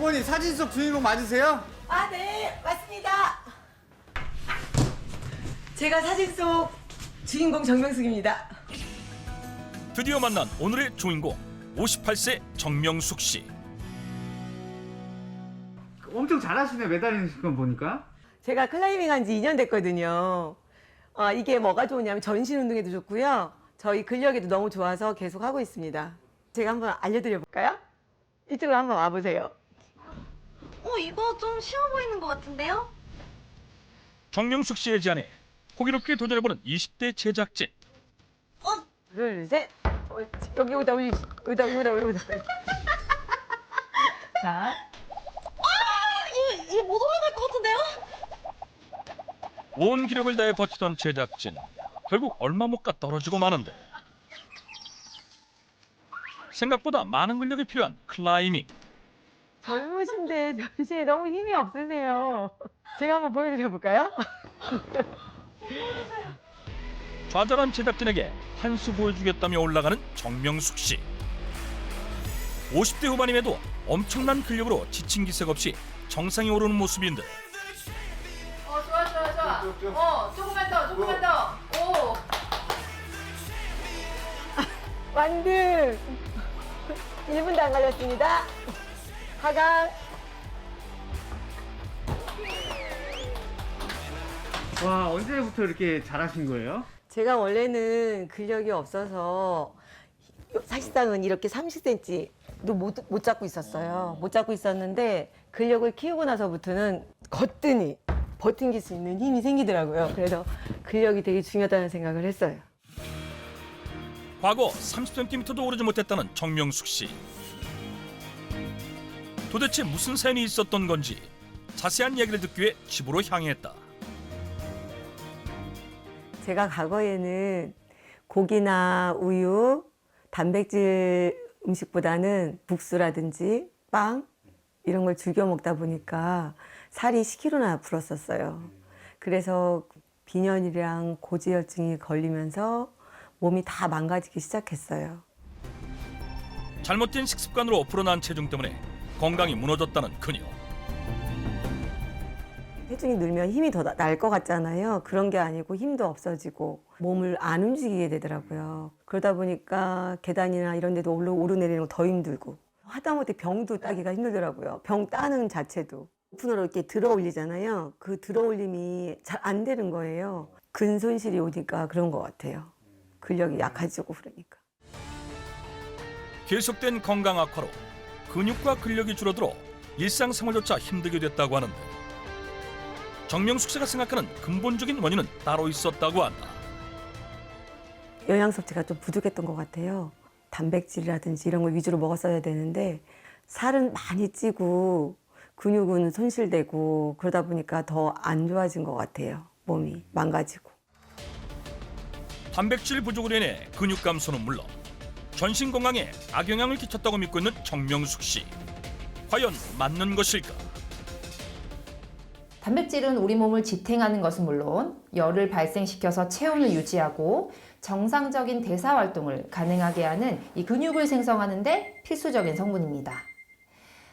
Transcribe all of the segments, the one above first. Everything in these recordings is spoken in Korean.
어머니 사진 속 주인공 맞으세요? 아, 네, 맞습니다. 제가 사진 속 주인공 정명숙입니다. 드디어 만난 오늘의 주인공 58세 정명숙 씨. 엄청 잘하시네, 매달리는 건 보니까. 제가 클라이밍 한 지 2년 됐거든요. 이게 뭐가 좋으냐면 전신 운동에도 좋고요. 저희 근력에도 너무 좋아서 계속 하고 있습니다. 제가 한번 알려드려 볼까요? 이쪽으로 한번 와보세요. 이거 좀 쉬워 보이는 것 같은데요? 정명숙 씨의 제안에 호기롭게 도전해보는 20대 제작진. 둘, 셋. 여기보다. 자. 이거 못 올라갈 것 같은데요? 온 기력을 다해 버티던 제작진. 결국 얼마 못 가 떨어지고 마는데. 생각보다 많은 근력이 필요한 클라이밍. 젊으신데 전신에 너무 힘이 없으세요. 제가 한번 보여드려 볼까요? 좌절한 제작진에게 한 수 보여주겠다며 올라가는 정명숙 씨. 50대 후반임에도 엄청난 근력으로 지친 기색 없이 정상에 오르는 모습인데 좋아. 조금만 더. 오. 완등! 1분도 안 걸렸습니다. 하강. 와, 언제부터 이렇게 잘하신 거예요? 제가 원래는 근력이 없어서 사실상은 이렇게 30cm도 못 잡고 있었어요. 못 잡고 있었는데 근력을 키우고 나서부터는 거뜬히 버팅길 수 있는 힘이 생기더라고요. 그래서 근력이 되게 중요하다는 생각을 했어요. 과거 30cm도 오르지 못했다는 정명숙 씨. 도대체 무슨 사연이 있었던 건지 자세한 이야기를 듣기 위해 집으로 향했다. 제가 과거에는 고기나 우유, 단백질 음식보다는 국수라든지 빵 이런 걸 즐겨 먹다 보니까 살이 10kg나 불었었어요. 그래서 빈혈이랑 고지혈증이 걸리면서 몸이 다 망가지기 시작했어요. 잘못된 식습관으로 불어난 체중 때문에 건강이 무너졌다는 그녀. 체중이 늘면 힘이 더 날 것 같잖아요. 그런 게 아니고 힘도 없어지고 몸을 안 움직이게 되더라고요. 그러다 보니까 계단이나 이런 데도 오르내리는 거 더 힘들고 하다못해 병도 따기가 힘들더라고요. 병 따는 자체도. 오픈으로 이렇게 들어 올리잖아요. 그 들어 올림이 잘 안 되는 거예요. 근손실이 오니까 그런 것 같아요. 근력이 약해지고 그러니까. 계속된 건강 악화로 근육과 근력이 줄어들어 일상생활조차 힘들게 됐다고 하는데 정명숙 씨가 생각하는 근본적인 원인은 따로 있었다고 한다. 영양 섭취가 좀 부족했던 것 같아요. 단백질이라든지 이런 걸 위주로 먹었어야 되는데 살은 많이 찌고 근육은 손실되고 그러다 보니까 더 안 좋아진 것 같아요. 몸이 망가지고. 단백질 부족으로 인해 근육 감소는 물론 전신 건강에 악영향을 끼쳤다고 믿고 있는 정명숙 씨. 과연 맞는 것일까? 단백질은 우리 몸을 지탱하는 것은 물론 열을 발생시켜서 체온을 유지하고 정상적인 대사 활동을 가능하게 하는 이 근육을 생성하는 데 필수적인 성분입니다.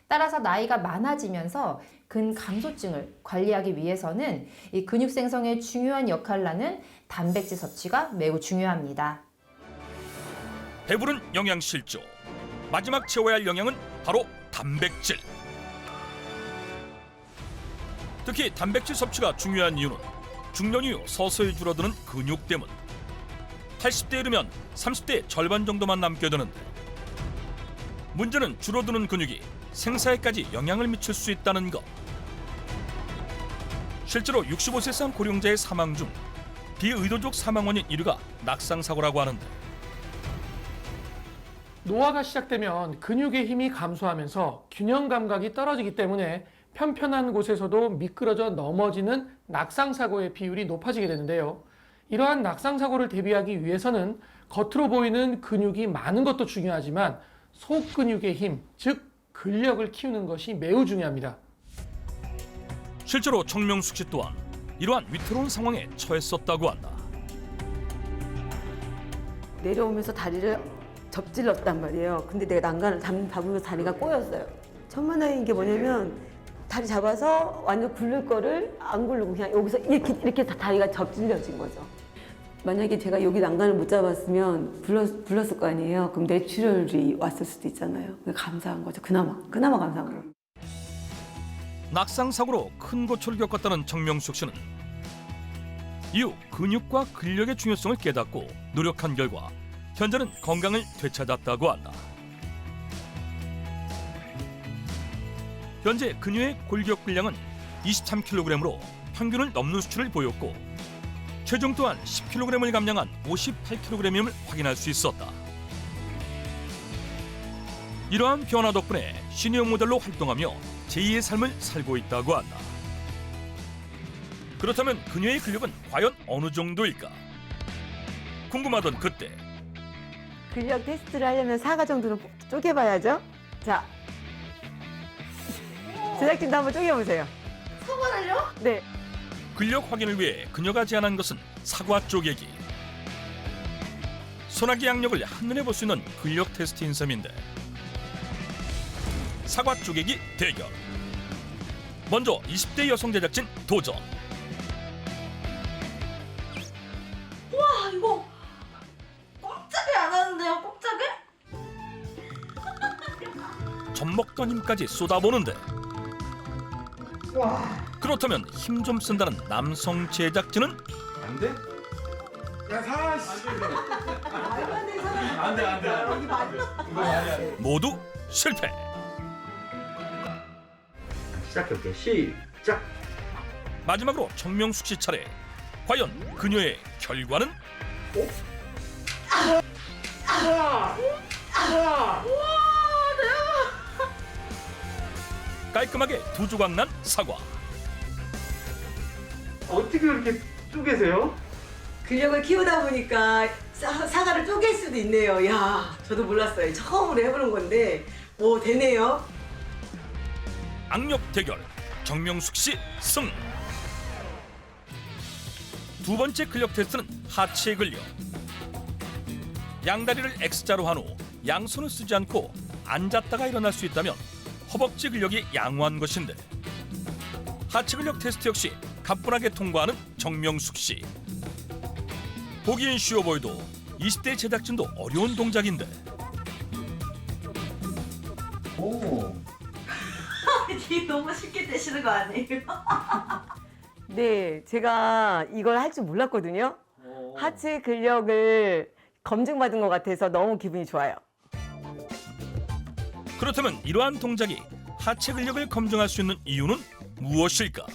따라서 나이가 많아지면서 근감소증을 관리하기 위해서는 이 근육 생성에 중요한 역할을 하는 단백질 섭취가 매우 중요합니다. 배부른 영양실조. 마지막 채워야 할 영양은 바로 단백질. 특히 단백질 섭취가 중요한 이유는 중년 이후 서서히 줄어드는 근육 때문. 80대에 이르면 30대의 절반 정도만 남게 되는데 문제는 줄어드는 근육이 생사에까지 영향을 미칠 수 있다는 것. 실제로 65세 이상 고령자의 사망 중 비의도적 사망 원인 1위가 낙상사고라고 하는데 노화가 시작되면 근육의 힘이 감소하면서 균형 감각이 떨어지기 때문에 편편한 곳에서도 미끄러져 넘어지는 낙상사고의 비율이 높아지게 되는데요. 이러한 낙상사고를 대비하기 위해서는 겉으로 보이는 근육이 많은 것도 중요하지만 속근육의 힘, 즉 근력을 키우는 것이 매우 중요합니다. 실제로 정명숙 씨 또한 이러한 위태로운 상황에 처했었다고 한다. 내려오면서 다리를 접질렀단 말이에요. 근데 내가 난간을 밟으면서 다리가 꼬였어요. 천만다행인 게 뭐냐면 다리 잡아서 완전 굴릴 거를 안 굴르고 그냥 여기서 이렇게 다 다리가 접질려진 거죠. 만약에 제가 여기 난간을 못 잡았으면 불렀을 거 아니에요. 그럼 뇌출혈이 왔을 수도 있잖아요. 감사한 거죠. 그나마 감사한 거예요. 낙상 사고로 큰 고초를 겪었다는 정명숙 씨는 이후 근육과 근력의 중요성을 깨닫고 노력한 결과 현재는 건강을 되찾았다고 한다. 현재 그녀의 골격 분량은 23kg으로 평균을 넘는 수치를 보였고 체중 또한 10kg을 감량한 58kg임을 확인할 수 있었다. 이러한 변화 덕분에 시니어 모델로 활동하며 제2의 삶을 살고 있다고 한다. 그렇다면 그녀의 근력은 과연 어느 정도일까? 궁금하던 그때 근력 테스트를 하려면 4가 정도는 쪼개봐야죠. 자, 제작진도 한번 쪼개보세요. 사과를요? 네. 근력 확인을 위해 그녀가 제안한 것은 사과 쪼개기. 소나기 양력을 한눈에 볼 수 있는 근력 테스트인 셈인데 사과 쪼개기 대결. 먼저 20대 여성 제작진 도전. 와, 이거 꼼짝이 안 하는데요, 꼼짝이? 젖먹던 힘까지 쏟아보는데 그렇다면 힘 좀 쓴다는 남성 제작진은 안 돼? 야, 사람 씨. 안 돼. 모두 실패. 시작할게. 시작. 마지막으로 정명숙 씨 차례. 과연 그녀의 결과는? 깔끔하게 두 조각 난 사과. 어떻게 그렇게 쪼개세요? 근력을 키우다 보니까 사과를 쪼갤 수도 있네요. 야, 저도 몰랐어요. 처음으로 해보는 건데 오, 되네요. 악력 대결 정명숙 씨 승. 두 번째 근력 테스트는 하체 근력. 양다리를 X자로 한 후 양손을 쓰지 않고 앉았다가 일어날 수 있다면 허벅지 근력이 양호한 것인데 하체 근력 테스트 역시 가뿐하게 통과하는 정명숙 씨. 보기엔 쉬워 보여도 20대 제작진도 어려운 동작인데 오. 이게 너무 쉽게 되시는 거 아니에요? 네, 제가 이걸 할 줄 몰랐거든요. 하체 근력을 검증받은 것 같아서 너무 기분이 좋아요. 그렇다면 이러한 동작이 하체 근력을 검증할 수 있는 이유는 무엇일까?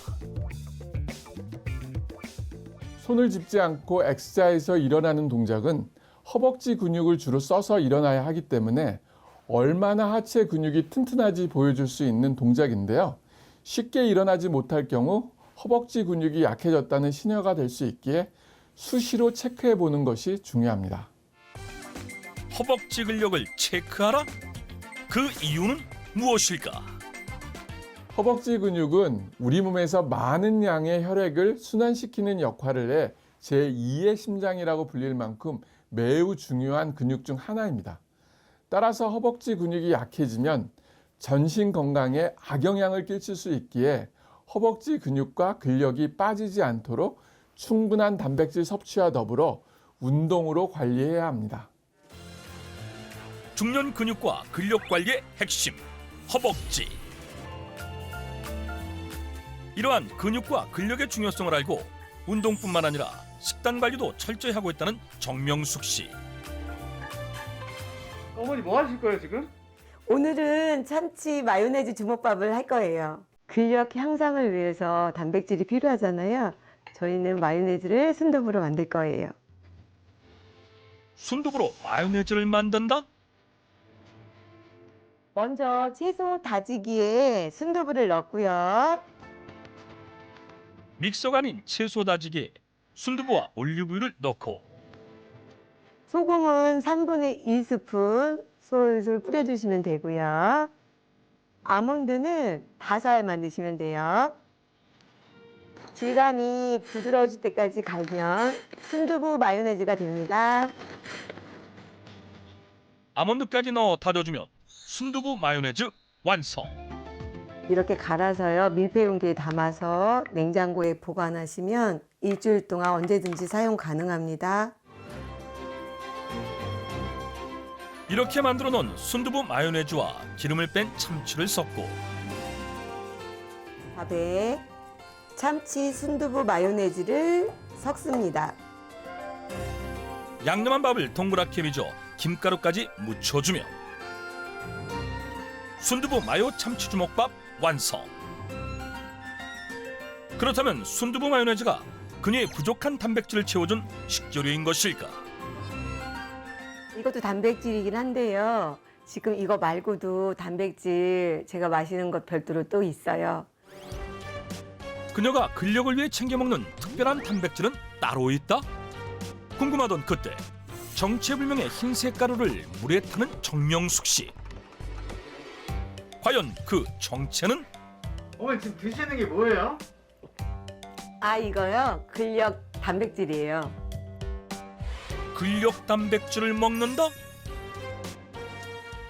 손을 짚지 않고 X자에서 일어나는 동작은 허벅지 근육을 주로 써서 일어나야 하기 때문에 얼마나 하체 근육이 튼튼한지 보여줄 수 있는 동작인데요. 쉽게 일어나지 못할 경우 허벅지 근육이 약해졌다는 신호가 될 수 있기에 수시로 체크해 보는 것이 중요합니다. 허벅지 근력을 체크하라? 그 이유는 무엇일까? 허벅지 근육은 우리 몸에서 많은 양의 혈액을 순환시키는 역할을 해 제2의 심장이라고 불릴 만큼 매우 중요한 근육 중 하나입니다. 따라서 허벅지 근육이 약해지면 전신 건강에 악영향을 끼칠 수 있기에 허벅지 근육과 근력이 빠지지 않도록 충분한 단백질 섭취와 더불어 운동으로 관리해야 합니다. 중년 근육과 근력 관리의 핵심, 허벅지. 이러한 근육과 근력의 중요성을 알고 운동뿐만 아니라 식단 관리도 철저히 하고 있다는 정명숙 씨. 어머니 뭐 하실 거예요 지금? 오늘은 참치 마요네즈 주먹밥을 할 거예요. 근력 향상을 위해서 단백질이 필요하잖아요. 저희는 마요네즈를 순두부로 만들 거예요. 순두부로 마요네즈를 만든다? 먼저 채소 다지기에 순두부를 넣고요. 믹서가 아닌 채소 다지기에 순두부와 올리브유를 넣고 소금은 3분의 1스푼 솔솔 뿌려주시면 되고요. 아몬드는 5알만 넣으시면 돼요. 질감이 부드러워질 때까지 갈면 순두부 마요네즈가 됩니다. 아몬드까지 넣어 다져주면 순두부 마요네즈 완성. 이렇게 갈아서요 밀폐 용기에 담아서 냉장고에 보관하시면 일주일 동안 언제든지 사용 가능합니다. 이렇게 만들어 놓은 순두부 마요네즈와 기름을 뺀 참치를 섞고 밥에 참치 순두부 마요네즈를 섞습니다. 양념한 밥을 동그랗게 빚어 김가루까지 묻혀주며 순두부 마요 참치 주먹밥 완성. 그렇다면 순두부 마요네즈가 그녀의 부족한 단백질을 채워준 식재료인 것일까? 이것도 단백질이긴 한데요. 지금 이거 말고도 단백질 제가 마시는 것 별도로 또 있어요. 그녀가 근력을 위해 챙겨 먹는 특별한 단백질은 따로 있다? 궁금하던 그때 정체불명의 흰색 가루를 물에 타는 정명숙 씨. 과연 그 정체는? 어머니 지금 드시는 게 뭐예요? 아 이거요? 근력 단백질이에요. 근력 단백질을 먹는다?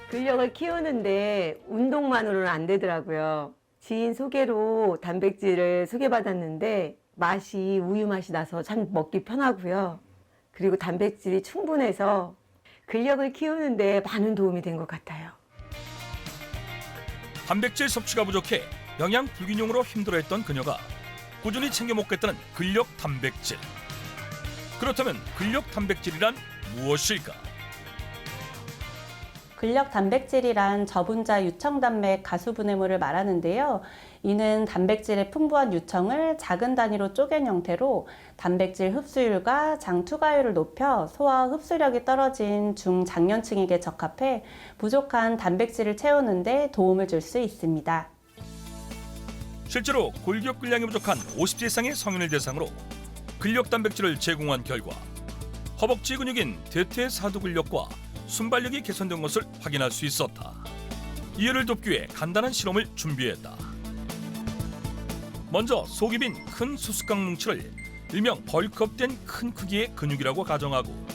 근력을 키우는데 운동만으로는 안 되더라고요. 지인 소개로 단백질을 소개받았는데 맛이 우유 맛이 나서 참 먹기 편하고요. 그리고 단백질이 충분해서 근력을 키우는데 많은 도움이 된 것 같아요. 단백질 섭취가 부족해 영양 불균형으로 힘들어했던 그녀가 꾸준히 챙겨 먹겠다는 근력 단백질. 그렇다면 근력 단백질이란 무엇일까? 근력 단백질이란 저분자 유청단맥 가수분해물을 말하는데요. 이는 단백질의 풍부한 유청을 작은 단위로 쪼갠 형태로 단백질 흡수율과 장 투과율을 높여 소화 흡수력이 떨어진 중장년층에게 적합해 부족한 단백질을 채우는 데 도움을 줄 수 있습니다. 실제로 골격근량이 부족한 50세 이상의 성인을 대상으로 근력 단백질을 제공한 결과 허벅지 근육인 대퇴사두 근력과 순발력이 개선된 것을 확인할 수 있었다. 이해를 돕기 위해 간단한 실험을 준비했다. 먼저 속이 빈 큰 수수깡 뭉치를 일명 벌크업된 큰 크기의 근육이라고 가정하고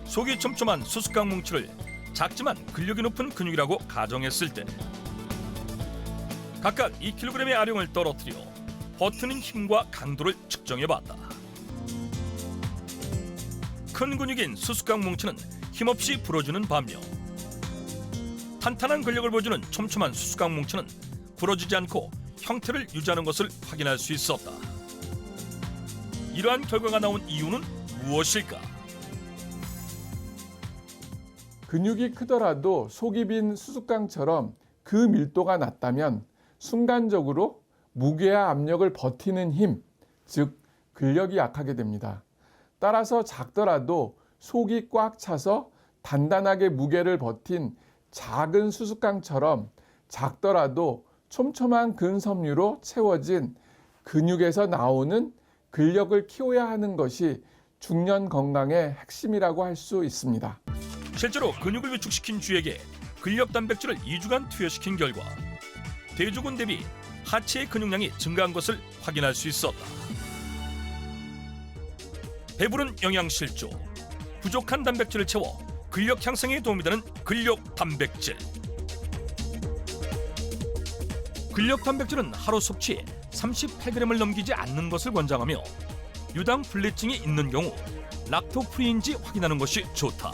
속이 촘촘한 수수깡 뭉치를 작지만 근력이 높은 근육이라고 가정했을 때 각각 2kg의 아령을 떨어뜨려 버티는 힘과 강도를 측정해봤다. 큰 근육인 수수깡 뭉치는 힘없이 불어주는 반면 탄탄한 근력을 보여주는 촘촘한 수수깡 뭉치는 부러지지 않고 형태를 유지하는 것을 확인할 수 있었다. 이러한 결과가 나온 이유는 무엇일까? 근육이 크더라도 속이 빈 수수깡처럼 그 밀도가 낮다면 순간적으로 무게와 압력을 버티는 힘, 즉 근력이 약하게 됩니다. 따라서 작더라도 속이 꽉 차서 단단하게 무게를 버틴 작은 수수깡처럼 작더라도 촘촘한 근섬유로 채워진 근육에서 나오는 근력을 키워야 하는 것이 중년 건강의 핵심이라고 할 수 있습니다. 실제로 근육을 위축시킨 쥐에게 근력 단백질을 2주간 투여시킨 결과 대조군 대비 하체의 근육량이 증가한 것을 확인할 수 있었다. 배부른 영양실조, 부족한 단백질을 채워 근력 향상에 도움이 되는 근력 단백질. 근력 단백질은 하루 섭취에 38g을 넘기지 않는 것을 권장하며 유당 불내증이 있는 경우 락토프리인지 확인하는 것이 좋다.